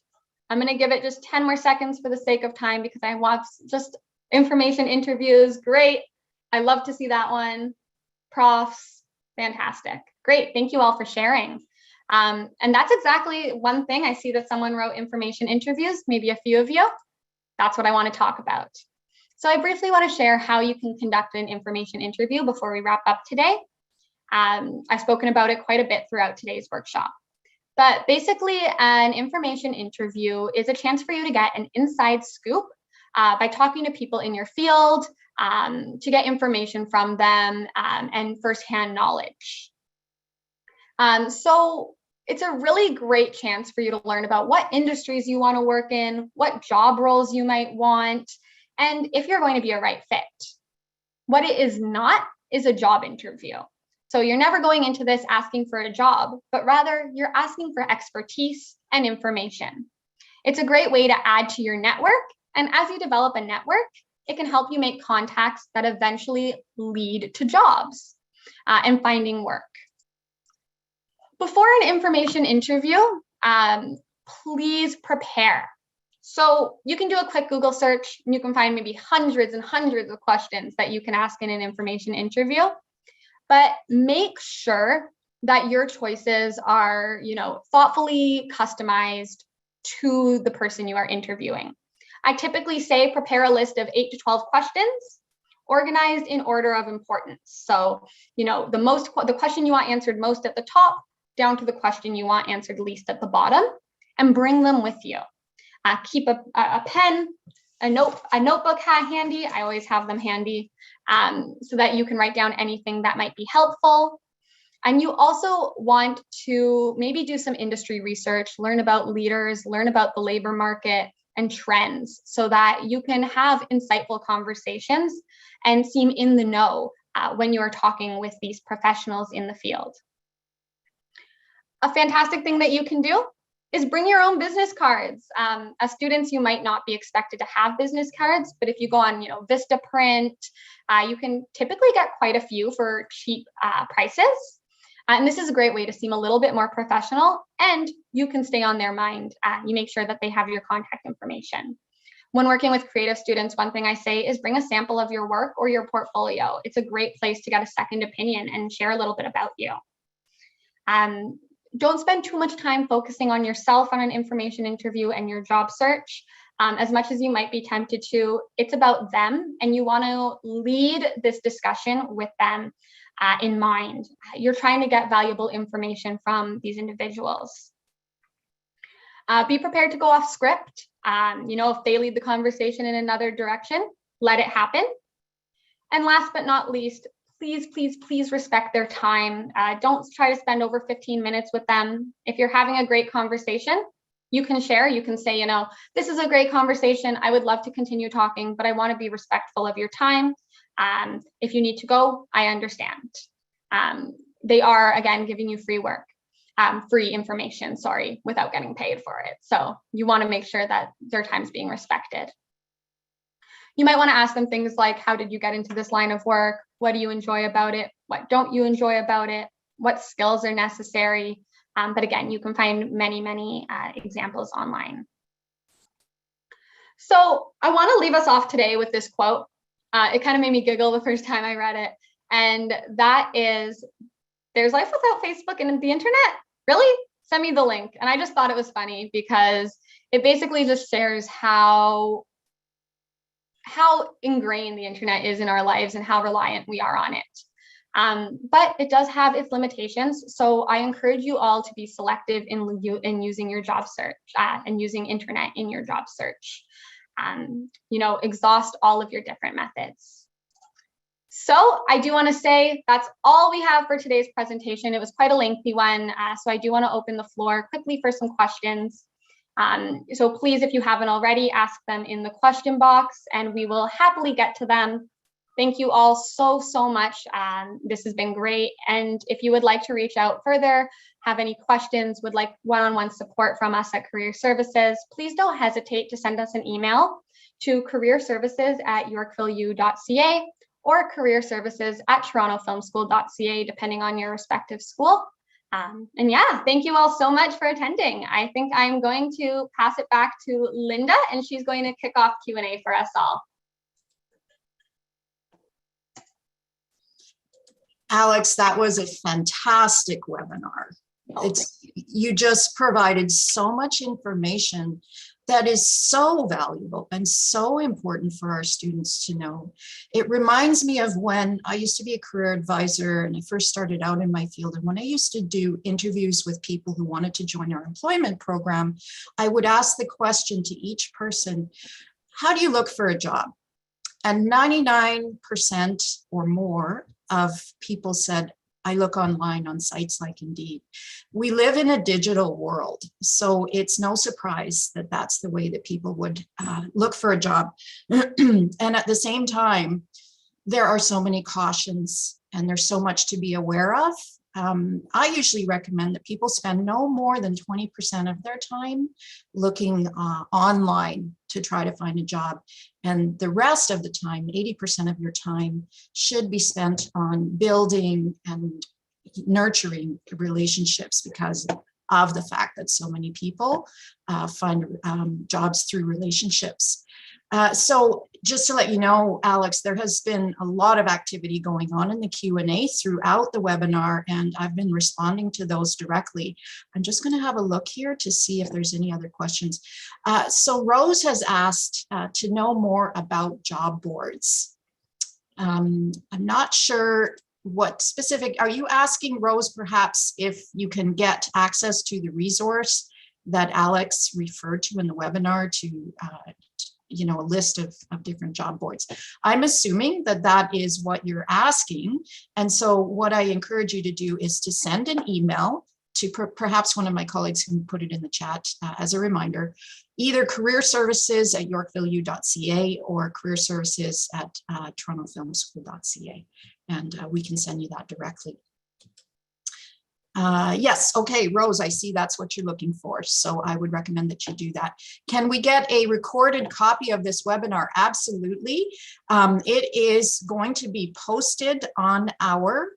I'm going to give it just 10 more seconds for the sake of time because I want just information interviews. Great. I love to see that one. Profs, fantastic. Great. Thank you all for sharing. And that's exactly one thing. I see that someone wrote information interviews, maybe a few of you. That's what I want to talk about. So I briefly want to share how you can conduct an information interview before we wrap up today. I've spoken about it quite a bit throughout today's workshop. But basically, an information interview is a chance for you to get an inside scoop by talking to people in your field, to get information from them and firsthand knowledge. So it's a really great chance for you to learn about what industries you want to work in, what job roles you might want, and if you're going to be a right fit. What it is not is a job interview. So you're never going into this asking for a job, but rather you're asking for expertise and information. It's a great way to add to your network. And as you develop a network, it can help you make contacts that eventually lead to jobs and finding work. Before an information interview, please prepare. So you can do a quick Google search and you can find maybe hundreds and hundreds of questions that you can ask in an information interview, but make sure that your choices are, thoughtfully customized to the person you are interviewing. I typically say prepare a list of 8 to 12 questions, organized in order of importance. So, the question you want answered most at the top, down to the question you want answered least at the bottom, and bring them with you. Keep a pen, a notebook handy. I always have them handy, so that you can write down anything that might be helpful. And you also want to maybe do some industry research, learn about leaders, learn about the labor market and trends, so that you can have insightful conversations and seem in the know when you are talking with these professionals in the field. A fantastic thing that you can do is bring your own business cards. As students, you might not be expected to have business cards, but if you go on, Vistaprint, you can typically get quite a few for cheap prices. And this is a great way to seem a little bit more professional, and you can stay on their mind. You make sure that they have your contact information. When working with creative students, one thing I say is bring a sample of your work or your portfolio. It's a great place to get a second opinion and share a little bit about you. Don't spend too much time focusing on yourself on an information interview and your job search. As much as you might be tempted to, it's about them, and you want to lead this discussion with them in mind. You're trying to get valuable information from these individuals. Be prepared to go off script. If they lead the conversation in another direction, let it happen. And last but not least, please respect their time. Don't try to spend over 15 minutes with them. If you're having a great conversation, you can share, you can say, this is a great conversation. I would love to continue talking, but I want to be respectful of your time. If you need to go, I understand. They are, again, giving you free information, without getting paid for it. So you want to make sure that their time's being respected. You might want to ask them things like, how did you get into this line of work? What do you enjoy about it? What don't you enjoy about it? What skills are necessary? But again, you can find many examples online. So I want to leave us off today with this quote. It kind of made me giggle the first time I read it. And that is, there's life without Facebook and the internet? Really? Send me the link. And I just thought it was funny because it basically just shares how ingrained the internet is in our lives and how reliant we are on it. But it does have its limitations. So I encourage you all to be selective in using your job search and using internet in your job search. Exhaust all of your different methods. So I do want to say that's all we have for today's presentation. It was quite a lengthy one. So I do want to open the floor quickly for some questions. So please, if you haven't already, ask them in the question box and we will happily get to them. Thank you all so much. This has been great. And if you would like to reach out further, have any questions, would like one-on-one support from us at Career Services, please don't hesitate to send us an email to careerservices@yorkvilleu.ca or careerservices@torontofilmschool.ca, depending on your respective school. And yeah, thank you all so much for attending. I think I'm going to pass it back to Linda, and she's going to kick off Q&A for us all. Alex, that was a fantastic webinar. You just provided so much information that is so valuable and so important for our students to know. It reminds me of when I used to be a career advisor and I first started out in my field. And when I used to do interviews with people who wanted to join our employment program, I would ask the question to each person, how do you look for a job? And 99% or more of people said, I look online on sites like Indeed. We live in a digital world, so it's no surprise that that's the way that people would look for a job. And at the same time, there are so many cautions and there's so much to be aware of. I usually recommend that people spend no more than 20% of their time looking online to try to find a job. And the rest of the time, 80% of your time should be spent on building and nurturing relationships, because of the fact that so many people find jobs through relationships. So just to let you know, Alex, there has been a lot of activity going on in the Q&A throughout the webinar, and I've been responding to those directly. I'm just going to have a look here to see if there's any other questions. So Rose has asked to know more about job boards. I'm not sure what specific, are you asking, Rose, perhaps if you can get access to the resource that Alex referred to in the webinar to you know, a list of different job boards? I'm assuming that that is what you're asking. And so what I encourage you to do is to send an email to perhaps one of my colleagues who put it in the chat as a reminder, either careerservices@yorkvilleu.ca or careerservices@torontofilmschool.ca. And we can send you that directly. Yes, okay, Rose, I see that's what you're looking for. So I would recommend that you do that. Can we get a recorded copy of this webinar? Absolutely. It is going to be posted on our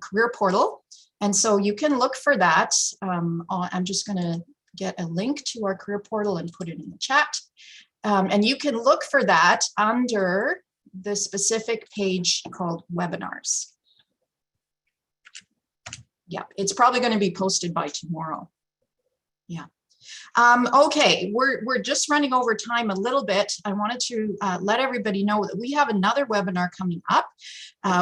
career portal. And so you can look for that. I'm just going to get a link to our career portal and put it in the chat. And you can look for that under the specific page called webinars. Yeah, it's probably going to be posted by tomorrow. Yeah. Okay, we're just running over time a little bit. I wanted to let everybody know that we have another webinar coming up,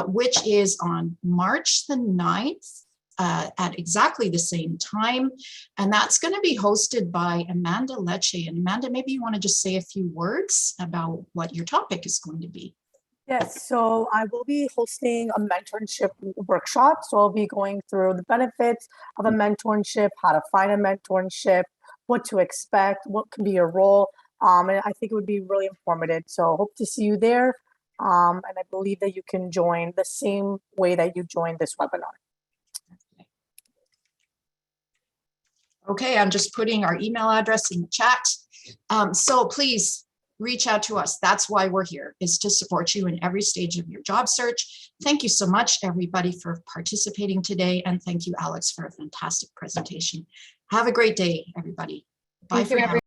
which is on March the 9th at exactly the same time. And that's going to be hosted by Amanda Lecce. And Amanda, maybe you want to just say a few words about what your topic is going to be. Yes, so I will be hosting a mentorship workshop. So I'll be going through the benefits of a mentorship, how to find a mentorship, what to expect, what can be your role. And I think it would be really informative. So hope to see you there. And I believe that you can join the same way that you joined this webinar. Okay, I'm just putting our email address in the chat. So please reach out to us. That's why we're here, is to support you in every stage of your job search. Thank you so much, everybody, for participating today. And thank you, Alex, for a fantastic presentation. Have a great day, everybody. Bye for now.